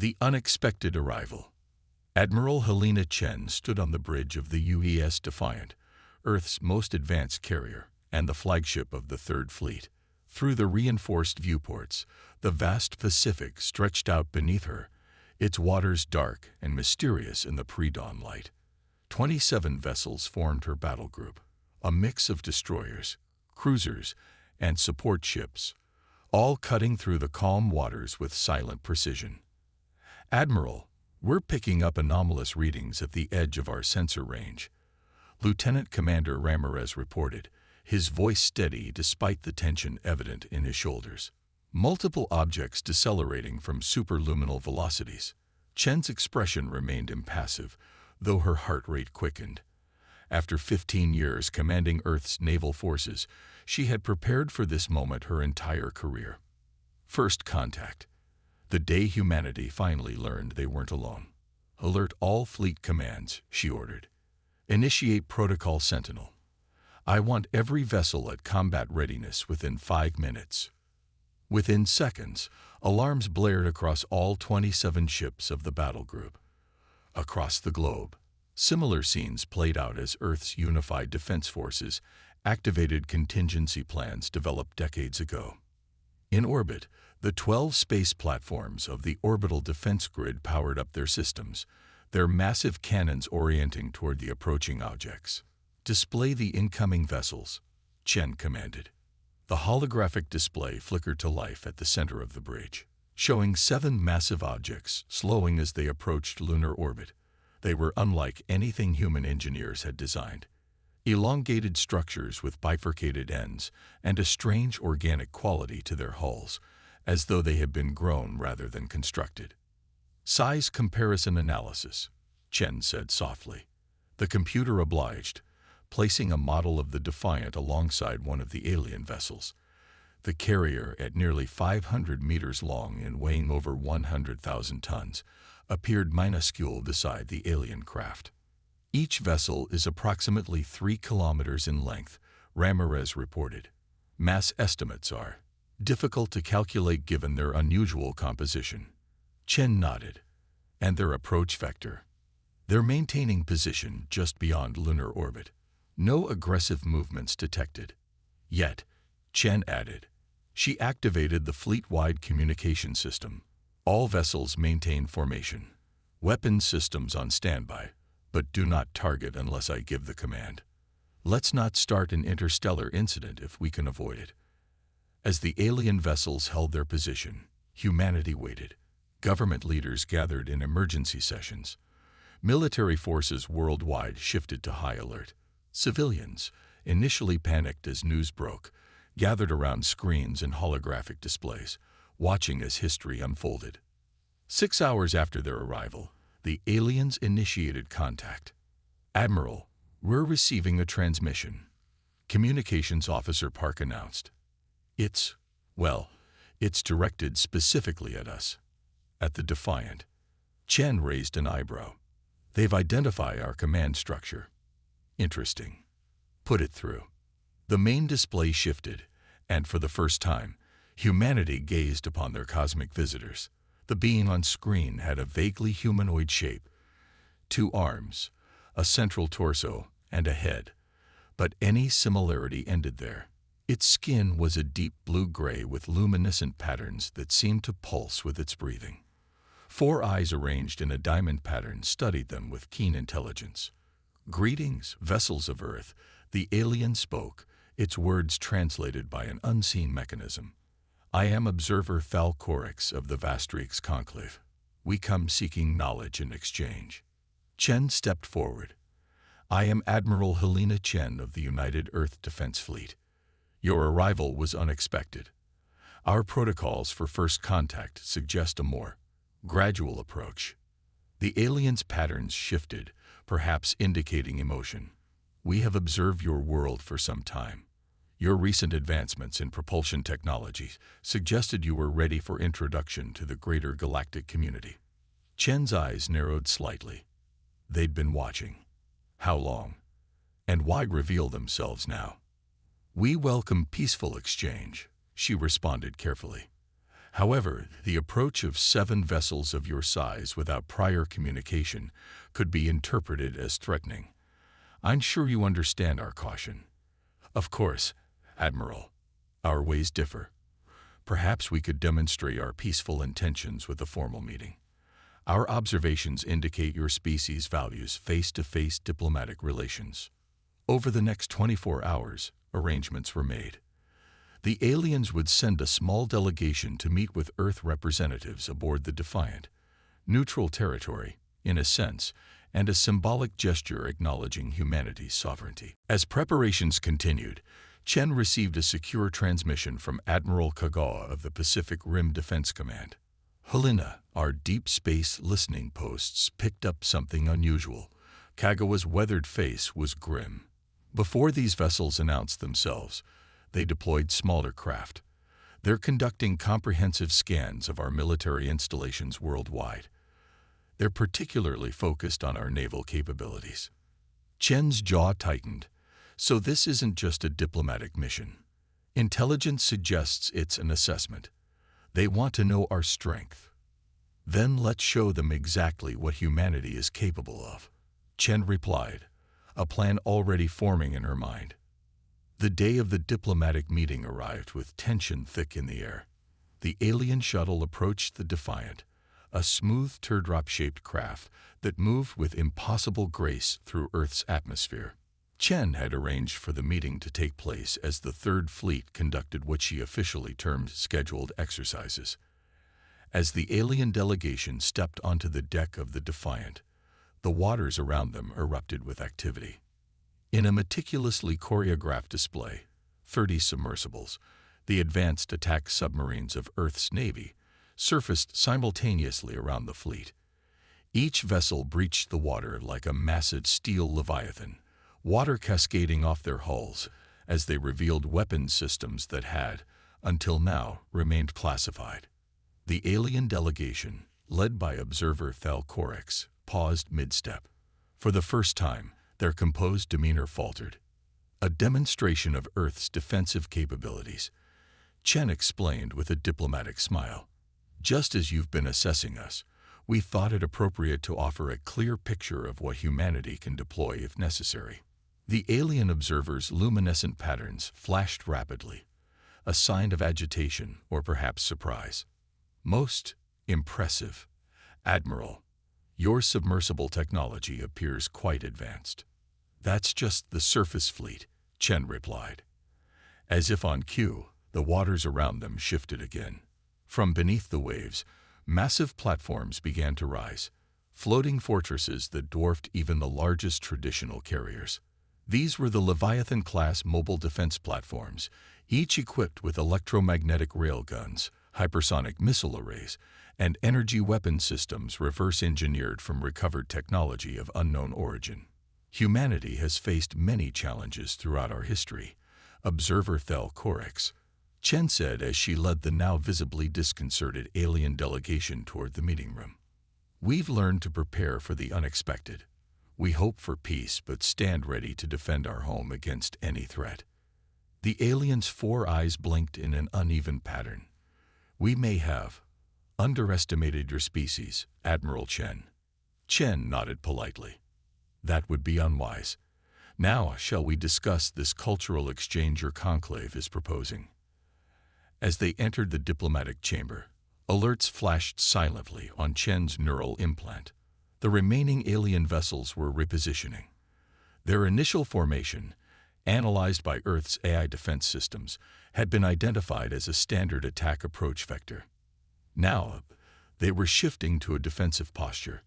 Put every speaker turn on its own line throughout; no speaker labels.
The unexpected arrival. Admiral Helena Chen stood on the bridge of the UES Defiant, Earth's most advanced carrier and the flagship of the Third Fleet. Through the reinforced viewports, the vast Pacific stretched out beneath her, its waters dark and mysterious in the pre-dawn light. 27 vessels formed her battle group, a mix of destroyers, cruisers, and support ships, all cutting through the calm waters with silent precision. "Admiral, we're picking up anomalous readings at the edge of our sensor range," Lieutenant Commander Ramirez reported, his voice steady despite the tension evident in his shoulders. Multiple objects decelerating from superluminal velocities. Chen's expression remained impassive, though her heart rate quickened. After 15 years commanding Earth's naval forces, she had prepared for this moment her entire career. First contact. The day humanity finally learned they weren't alone. "Alert all fleet commands," she ordered. "Initiate Protocol Sentinel. I want every vessel at combat readiness within 5 minutes." Within seconds, alarms blared across all 27 ships of the battle group. Across the globe, similar scenes played out as Earth's unified defense forces activated contingency plans developed decades ago. In orbit, the 12 space platforms of the orbital defense grid powered up their systems, their massive cannons orienting toward the approaching objects. "Display the incoming vessels," Chen commanded. The holographic display flickered to life at the center of the bridge, showing 7 massive objects slowing as they approached lunar orbit. They were unlike anything human engineers had designed. Elongated structures with bifurcated ends and a strange organic quality to their hulls, as though they had been grown rather than constructed. "Size comparison analysis," Chen said softly. The computer obliged, placing a model of the Defiant alongside one of the alien vessels. The carrier, at nearly 500 meters long and weighing over 100,000 tons, appeared minuscule beside the alien craft. "Each vessel is approximately 3 kilometers in length," Ramirez reported. "Mass estimates are difficult to calculate given their unusual composition." Chen nodded. "And their approach vector?" "They're maintaining position just beyond lunar orbit. No aggressive movements detected." "Yet," Chen added, "she activated the fleet-wide communication system. All vessels maintain formation. Weapons systems on standby, but do not target unless I give the command. Let's not start an interstellar incident if we can avoid it." As the alien vessels held their position, humanity waited. Government leaders gathered in emergency sessions. Military forces worldwide shifted to high alert. Civilians, initially panicked as news broke, gathered around screens and holographic displays, watching as history unfolded. 6 hours after their arrival, the aliens initiated contact. "Admiral, we're receiving a transmission," Communications Officer Park announced. It's directed specifically at us." "At the Defiant." Chen raised an eyebrow. "They've identified our command structure." "Interesting. Put it through." The main display shifted, and for the first time, humanity gazed upon their cosmic visitors. The being on screen had a vaguely humanoid shape: 2 arms, a central torso, and a head. But any similarity ended there. Its skin was a deep blue-gray with luminescent patterns that seemed to pulse with its breathing. 4 eyes arranged in a diamond pattern studied them with keen intelligence. "Greetings, vessels of Earth," the alien spoke, its words translated by an unseen mechanism. "I am Observer Thalcorix of the Vastrix Conclave. We come seeking knowledge and exchange." Chen stepped forward. "I am Admiral Helena Chen of the United Earth Defense Fleet. Your arrival was unexpected. Our protocols for first contact suggest a more gradual approach." The alien's patterns shifted, perhaps indicating emotion. "We have observed your world for some time. Your recent advancements in propulsion technology suggested you were ready for introduction to the greater galactic community." Chen's eyes narrowed slightly. They'd been watching. How long? And why reveal themselves now? "We welcome peaceful exchange," she responded carefully. However, the approach of 7 vessels of your size without prior communication could be interpreted as threatening. I'm sure you understand our caution. Of course, Admiral, our ways differ. Perhaps we could demonstrate our peaceful intentions with a formal meeting. Our observations indicate your species values face-to-face diplomatic relations. Over the next 24 hours, arrangements were made. The aliens would send a small delegation to meet with Earth representatives aboard the Defiant. Neutral territory, in a sense, and a symbolic gesture acknowledging humanity's sovereignty. As preparations continued, Chen received a secure transmission from Admiral Kagawa of the Pacific Rim Defense Command. Helena, our deep space listening posts, picked up something unusual. Kagawa's weathered face was grim. Before these vessels announced themselves, they deployed smaller craft. They're conducting comprehensive scans of our military installations worldwide. They're particularly focused on our naval capabilities. Chen's jaw tightened. So this isn't just a diplomatic mission. Intelligence suggests it's an assessment. They want to know our strength. Then let's show them exactly what humanity is capable of. Chen replied, a plan already forming in her mind. The day of the diplomatic meeting arrived with tension thick in the air. The alien shuttle approached the Defiant, a smooth teardrop-shaped craft that moved with impossible grace through Earth's atmosphere. Chen had arranged for the meeting to take place as the Third Fleet conducted what she officially termed scheduled exercises. As the alien delegation stepped onto the deck of the Defiant, the waters around them erupted with activity. In a meticulously choreographed display, 30 submersibles, the advanced attack submarines of Earth's Navy, surfaced simultaneously around the fleet. Each vessel breached the water like a massive steel leviathan, water cascading off their hulls as they revealed weapons systems that had, until now, remained classified. The alien delegation, led by observer Thal Korex, paused mid-step. For the first time, their composed demeanor faltered. A demonstration of Earth's defensive capabilities. Chen explained with a diplomatic smile. Just as you've been assessing us, we thought it appropriate to offer a clear picture of what humanity can deploy if necessary. The alien observer's luminescent patterns flashed rapidly, a sign of agitation or perhaps surprise. Most impressive. Admiral, your submersible technology appears quite advanced. That's just the surface fleet, Chen replied. As if on cue, the waters around them shifted again. From beneath the waves, massive platforms began to rise, floating fortresses that dwarfed even the largest traditional carriers. These were the Leviathan-class mobile defense platforms, each equipped with electromagnetic railguns, hypersonic missile arrays, and energy weapon systems reverse-engineered from recovered technology of unknown origin. Humanity has faced many challenges throughout our history, observer Thal Korex, Chen said as she led the now visibly disconcerted alien delegation toward the meeting room. We've learned to prepare for the unexpected. We hope for peace but stand ready to defend our home against any threat. The alien's 4 eyes blinked in an uneven pattern. We may have underestimated your species, Admiral Chen. Chen nodded politely. That would be unwise. Now, shall we discuss this cultural exchange your conclave is proposing? As they entered the diplomatic chamber, alerts flashed silently on Chen's neural implant. The remaining alien vessels were repositioning. Their initial formation, analyzed by Earth's AI defense systems, had been identified as a standard attack approach vector. Now, they were shifting to a defensive posture.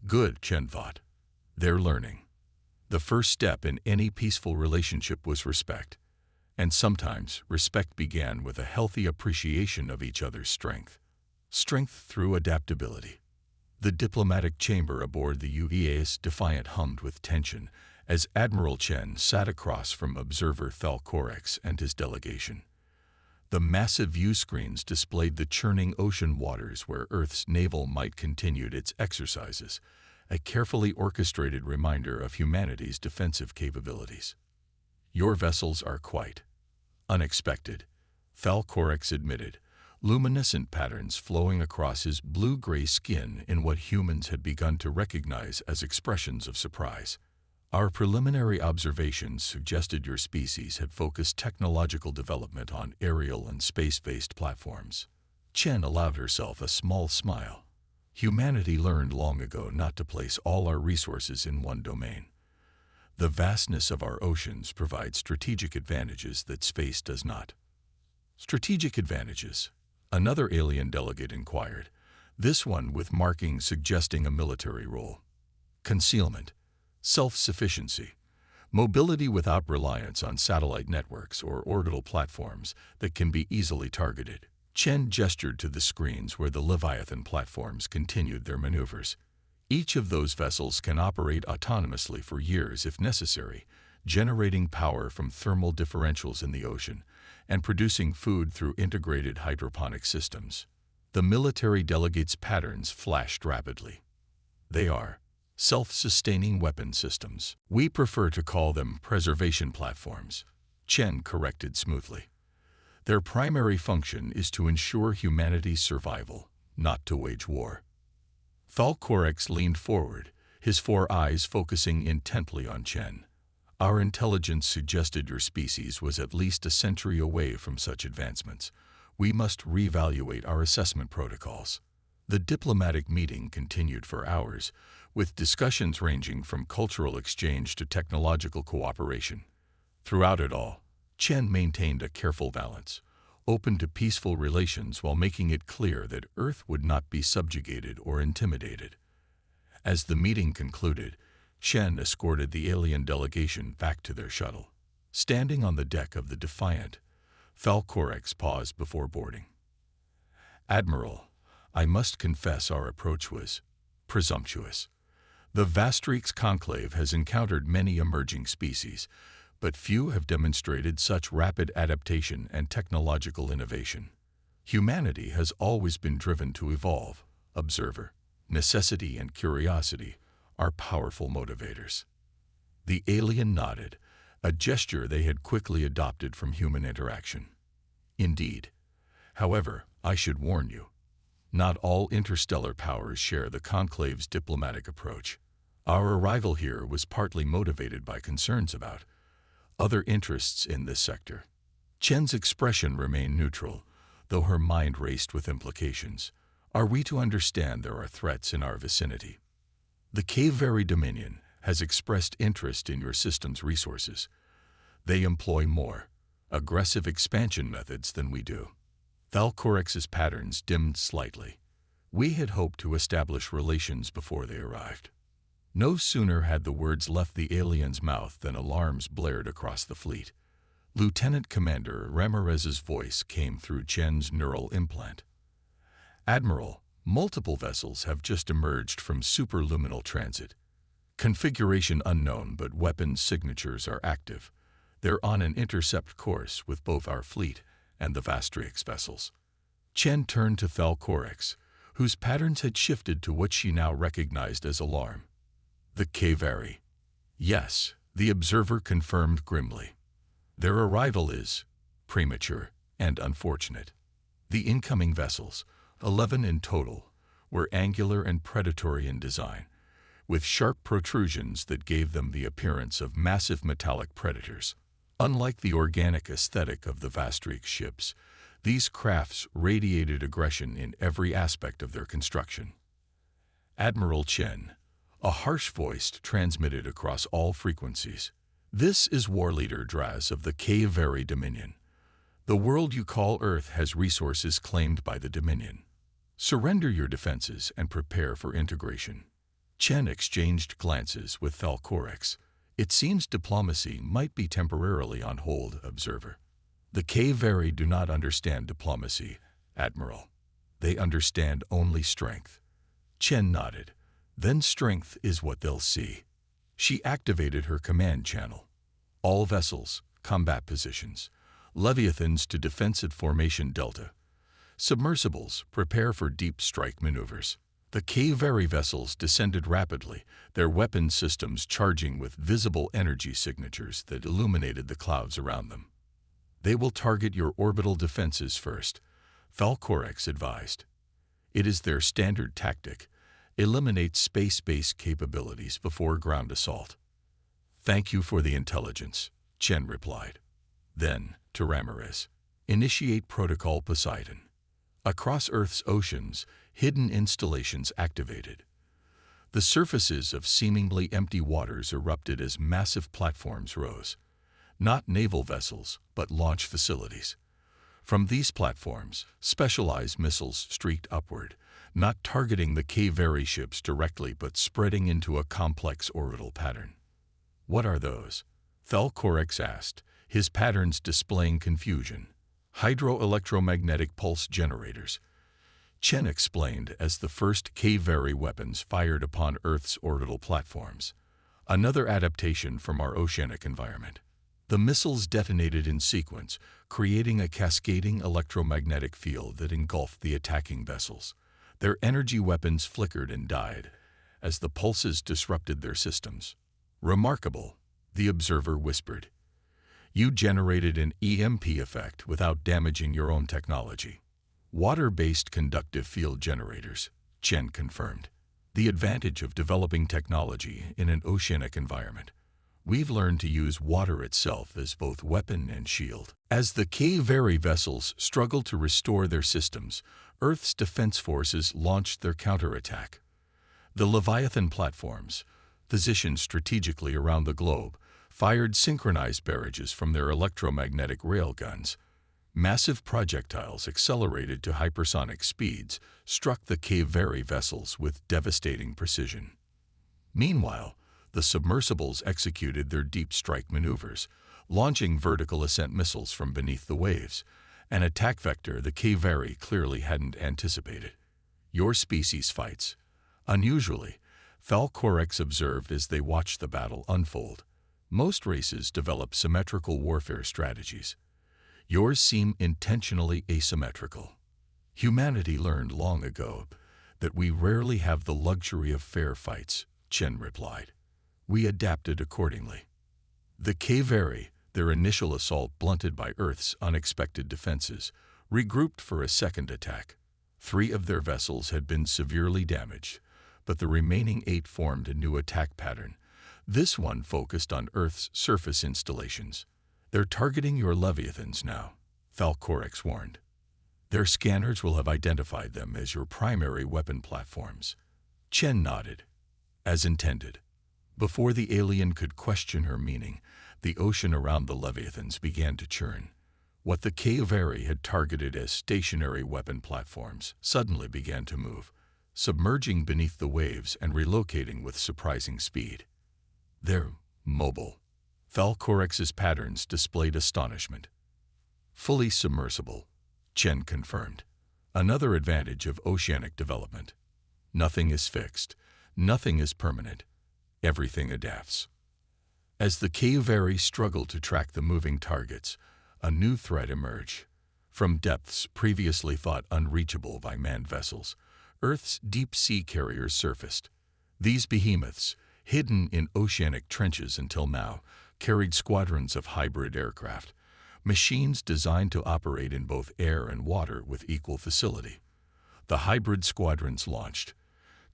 Good, Chen thought. They're learning. The first step in any peaceful relationship was respect. And sometimes, respect began with a healthy appreciation of each other's strength. Strength through adaptability. The diplomatic chamber aboard the UEA's Defiant hummed with tension as Admiral Chen sat across from observer Thal Korex and his delegation. The massive view screens displayed the churning ocean waters where Earth's naval might continued its exercises, a carefully orchestrated reminder of humanity's defensive capabilities. Your vessels are quite unexpected, Thal Korex admitted, luminescent patterns flowing across his blue-gray skin in what humans had begun to recognize as expressions of surprise. Our preliminary observations suggested your species had focused technological development on aerial and space-based platforms. Chen allowed herself a small smile. Humanity learned long ago not to place all our resources in one domain. The vastness of our oceans provides strategic advantages that space does not. Strategic advantages? Another alien delegate inquired, this one with markings suggesting a military role. Concealment, self-sufficiency, mobility without reliance on satellite networks or orbital platforms that can be easily targeted. Chen gestured to the screens where the Leviathan platforms continued their maneuvers. Each of those vessels can operate autonomously for years if necessary, generating power from thermal differentials in the ocean and producing food through integrated hydroponic systems. The military delegates' patterns flashed rapidly. They are self-sustaining weapon systems. We prefer to call them preservation platforms, Chen corrected smoothly. Their primary function is to ensure humanity's survival, not to wage war. Thalcorex leaned forward, his 4 eyes focusing intently on Chen. Our intelligence suggested your species was at least a century away from such advancements. We must reevaluate our assessment protocols. The diplomatic meeting continued for hours, with discussions ranging from cultural exchange to technological cooperation. Throughout it all, Chen maintained a careful balance, open to peaceful relations while making it clear that Earth would not be subjugated or intimidated. As the meeting concluded, Chen escorted the alien delegation back to their shuttle. Standing on the deck of the Defiant, Thalcorex paused before boarding. Admiral, I must confess our approach was presumptuous. The Vastrix conclave has encountered many emerging species, but few have demonstrated such rapid adaptation and technological innovation. Humanity has always been driven to evolve. Observer, necessity and curiosity are powerful motivators. The alien nodded, a gesture they had quickly adopted from human interaction. Indeed. However, I should warn you, not all interstellar powers share the Conclave's diplomatic approach. Our arrival here was partly motivated by concerns about other interests in this sector. Chen's expression remained neutral, though her mind raced with implications. Are we to understand there are threats in our vicinity? The Kaveri Dominion has expressed interest in your system's resources. They employ more aggressive expansion methods than we do. Thalcorex's patterns dimmed slightly. We had hoped to establish relations before they arrived. No sooner had the words left the alien's mouth than alarms blared across the fleet. Lieutenant Commander Ramirez's voice came through Chen's neural implant. Admiral, multiple vessels have just emerged from superluminal transit. Configuration unknown, but weapons signatures are active. They're on an intercept course with both our fleet and the Vastrix vessels. Chen turned to Thalcorex, whose patterns had shifted to what she now recognized as alarm. The Kaveri. Yes, the observer confirmed grimly. Their arrival is premature and unfortunate. The incoming vessels, 11 in total, were angular and predatory in design, with sharp protrusions that gave them the appearance of massive metallic predators. Unlike the organic aesthetic of the Vastrix ships, these crafts radiated aggression in every aspect of their construction. Admiral Chen, a harsh voice transmitted across all frequencies. This is War Leader Draz of the Kaveri Dominion. The world you call Earth has resources claimed by the Dominion. Surrender your defenses and prepare for integration. Chen exchanged glances with Thalcorex. It seems diplomacy might be temporarily on hold, observer. The Kaveri do not understand diplomacy, Admiral. They understand only strength. Chen nodded. Then strength is what they'll see. She activated her command channel. All vessels, combat positions. Leviathans to defensive formation delta. Submersibles, prepare for deep strike maneuvers. The Kaveri vessels descended rapidly, their weapon systems charging with visible energy signatures that illuminated the clouds around them. They will target your orbital defenses first, Thalcorex advised. It is their standard tactic. Eliminate space-based capabilities before ground assault. Thank you for the intelligence, Chen replied. Then, to Ramirez, initiate Protocol Poseidon. Across Earth's oceans, hidden installations activated. The surfaces of seemingly empty waters erupted as massive platforms rose. Not naval vessels, but launch facilities. From these platforms, specialized missiles streaked upward, not targeting the K-Very ships directly but spreading into a complex orbital pattern. What are those? Thalcorex asked, his patterns displaying confusion. Hydroelectromagnetic pulse generators. Chen explained as the first K-Very weapons fired upon Earth's orbital platforms. Another adaptation from our oceanic environment. The missiles detonated in sequence, creating a cascading electromagnetic field that engulfed the attacking vessels. Their energy weapons flickered and died as the pulses disrupted their systems. Remarkable, the observer whispered. You generated an EMP effect without damaging your own technology. Water-based conductive field generators, Chen confirmed. The advantage of developing technology in an oceanic environment. We've learned to use water itself as both weapon and shield. As the K-Very vessels struggled to restore their systems, Earth's defense forces launched their counterattack. The Leviathan platforms, positioned strategically around the globe, fired synchronized barrages from their electromagnetic railguns. Massive projectiles accelerated to hypersonic speeds struck the K-Very vessels with devastating precision. Meanwhile, the submersibles executed their deep strike maneuvers, launching vertical ascent missiles from beneath the waves, an attack vector the K-Very clearly hadn't anticipated. Your species fights. Unusually, Thalcorex observed as they watched the battle unfold. Most races develop symmetrical warfare strategies. Yours seem intentionally asymmetrical. Humanity learned long ago that we rarely have the luxury of fair fights, Chen replied. We adapted accordingly. The K-Very, their initial assault blunted by Earth's unexpected defenses, regrouped for a second attack. 3 of their vessels had been severely damaged, but the remaining 8 formed a new attack pattern. This one focused on Earth's surface installations. They're targeting your Leviathans now, Thalcorex warned. Their scanners will have identified them as your primary weapon platforms. Chen nodded. As intended. Before the alien could question her meaning, the ocean around the Leviathans began to churn. What the K-Very had targeted as stationary weapon platforms suddenly began to move, submerging beneath the waves and relocating with surprising speed. They're mobile. Thalcorex's patterns displayed astonishment. Fully submersible, Chen confirmed. Another advantage of oceanic development. Nothing is fixed. Nothing is permanent. Everything adapts. As the K-Very struggled to track the moving targets, a new threat emerged. From depths previously thought unreachable by manned vessels, Earth's deep-sea carriers surfaced. These behemoths, hidden in oceanic trenches until now, carried squadrons of hybrid aircraft, machines designed to operate in both air and water with equal facility. The hybrid squadrons launched,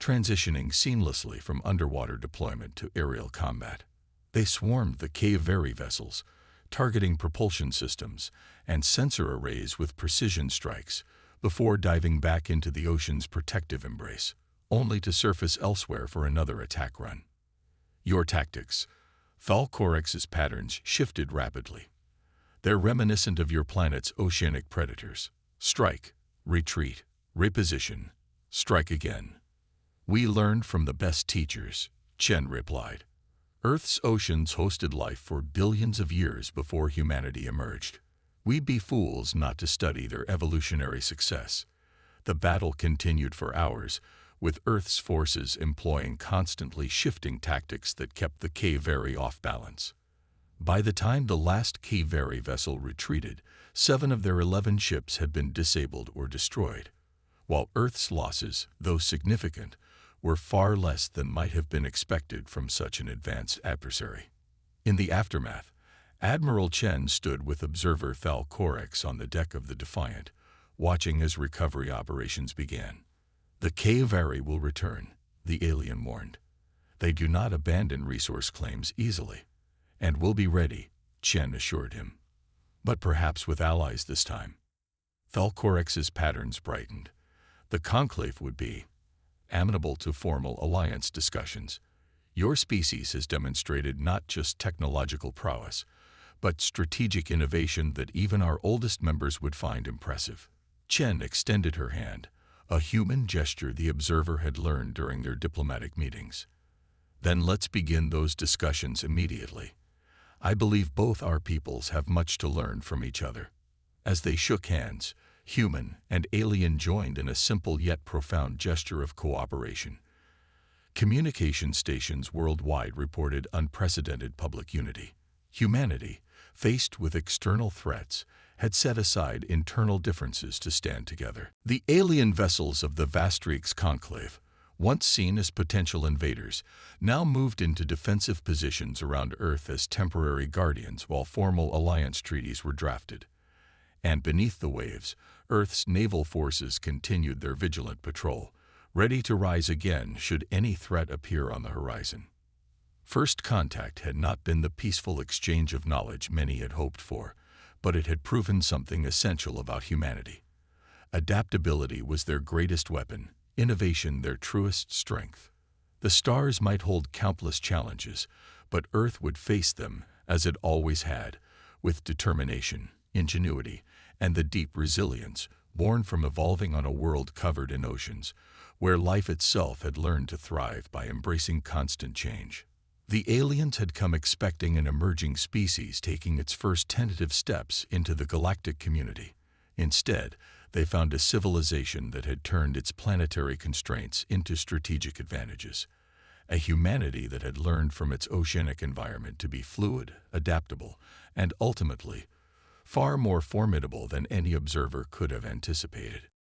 transitioning seamlessly from underwater deployment to aerial combat. They swarmed the K-Very vessels, targeting propulsion systems and sensor arrays with precision strikes before diving back into the ocean's protective embrace, only to surface elsewhere for another attack run. Your tactics. Thalcorex's patterns shifted rapidly. They're reminiscent of your planet's oceanic predators. Strike, retreat, reposition, strike again. We learned from the best teachers, Chen replied. Earth's oceans hosted life for billions of years before humanity emerged. We'd be fools not to study their evolutionary success. The battle continued for hours, with Earth's forces employing constantly shifting tactics that kept the K-Very off balance. By the time the last K-Very vessel retreated, 7 of their 11 ships had been disabled or destroyed, while Earth's losses, though significant, were far less than might have been expected from such an advanced adversary. In the aftermath, Admiral Chen stood with observer Thalcorex on the deck of the Defiant, watching as recovery operations began. "The Kayvari will return," the alien warned. "They do not abandon resource claims easily, and will be ready," Chen assured him. "But perhaps with allies this time." Thalcorex's patterns brightened. "The conclave would be amenable to formal alliance discussions. Your species has demonstrated not just technological prowess, but strategic innovation that even our oldest members would find impressive." Chen extended her hand, a human gesture the observer had learned during their diplomatic meetings. "Then let's begin those discussions immediately. I believe both our peoples have much to learn from each other." As they shook hands, human and alien joined in a simple yet profound gesture of cooperation. Communication stations worldwide reported unprecedented public unity. Humanity, faced with external threats, had set aside internal differences to stand together. The alien vessels of the Vastrix conclave, once seen as potential invaders, now moved into defensive positions around Earth as temporary guardians while formal alliance treaties were drafted. And beneath the waves, Earth's naval forces continued their vigilant patrol, ready to rise again should any threat appear on the horizon. First contact had not been the peaceful exchange of knowledge many had hoped for, but it had proven something essential about humanity. Adaptability was their greatest weapon, innovation their truest strength. The stars might hold countless challenges, but Earth would face them, as it always had, with determination, ingenuity, and the deep resilience born from evolving on a world covered in oceans, where life itself had learned to thrive by embracing constant change. The aliens had come expecting an emerging species taking its first tentative steps into the galactic community. Instead, they found a civilization that had turned its planetary constraints into strategic advantages. A humanity that had learned from its oceanic environment to be fluid, adaptable, and ultimately, far more formidable than any observer could have anticipated.